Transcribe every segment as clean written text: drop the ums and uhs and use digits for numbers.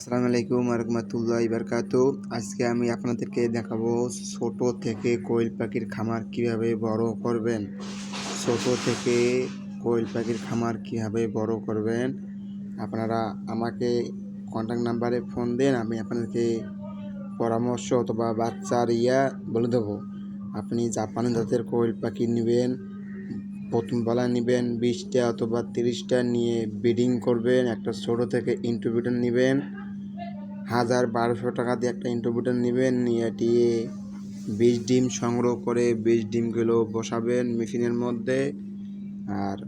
আসসালামু আলাইকুম রহমতুল্লাহি বারকাতু। আজকে আমি আপনাদেরকে দেখাবো ছোট থেকে কোয়েল পাখির খামার কিভাবে বড় করবেন। ছোট থেকে কোয়েল পাখির খামার কিভাবে বড় করবেন। আপনারা আমাকে কন্ট্যাক্ট নাম্বারে ফোন দেন, আমি আপনাদেরকে পরামর্শ অথবা বাচ্চার বলে দেবো। আপনি জাপানি জাতের কোয়েল পাখি নেবেন, প্রথম বেলা নেবেন 20টা অথবা 30টা নিয়ে ব্রিডিং করবেন। একটা ছোট থেকে ইনকিউবেটর নেবেন, 1000-1200 টাকা দিয়ে একটা ইনকিউবেটর নেবেন, নিয়ে দিয়ে 20 ডিম সংগ্রহ করে 20 ডিমগুলো বসাবেন মেশিনের মধ্যে। আর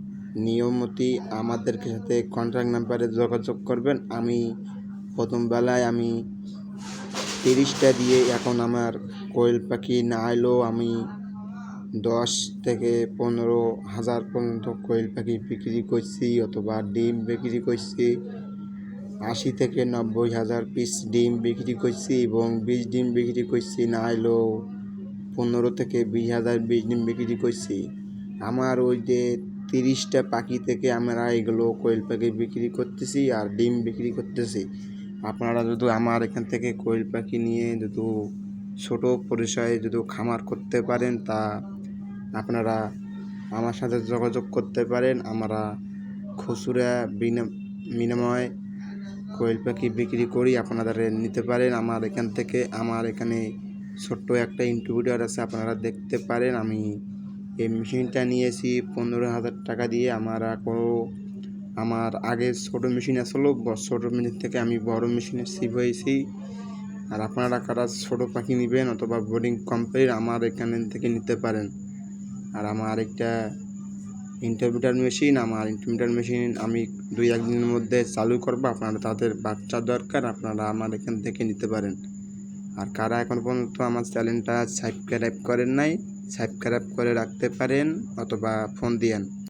নিয়মতি আমাদের সাথে কন্ট্যাক্ট নাম্বারে যোগাযোগ করবেন। আমি প্রথম বেলায় 30টা দিয়ে এখন আমার কোয়েল পাখি না এলেও আমি 10 থেকে 15,000 পর্যন্ত কোয়েল পাখি বিক্রি করছি অথবা ডিম বিক্রি করছি। 80 থেকে 90,000 পিস ডিম বিক্রি করছি এবং 20 ডিম বিক্রি করছি, না এলেও 15 থেকে 20,000 20 ডিম বিক্রি করছি। আমার ওই যে 30টা পাখি থেকে আমরা এগুলো কোয়েল পাখি বিক্রি করতেছি আর ডিম বিক্রি করতেছি। আপনারা যদি আমার এখান থেকে কোয়েল পাখি নিয়ে যদি ছোটো পরিসরে যদি খামার করতে পারেন, তা আপনারা আমার সাথে যোগাযোগ করতে পারেন। আমরা খুচরা বিনিময়ে কোয়েল পাখি বিক্রি করি, আপনারা নিতে পারেন আমার এখান থেকে। আমার এখানে ছোট্ট একটা ইনকিউবেটর আছে, আপনারা দেখতে পারেন। আমি এই মেশিনটা নিয়েছি 15,000 টাকা দিয়ে। আমার আগে ছোটো মেশিন আসলো, ছোটো মেশিন থেকে আমি বড় মেশিনে শিফট হয়েছি। আর আপনারা কারা ছোটো পাখি নেবেন অথবা বোর্ডিং কোম্পানির আমার এখানে থেকে নিতে পারেন। আর আমার একটা ইনকিউবেটর মেশিন আমি 2-1 দিনের মধ্যে চালু করবো। আপনারা তাদের বাচ্চা দরকার, আপনারা আমার এখান থেকে নিতে পারেন। আর কারা এখন পর্যন্ত আমার চ্যানেলটা সাবস্ক্রাইব করেন নাই, সাবস্ক্রাইব করে রাখতে পারেন অথবা ফোন দিয়েন।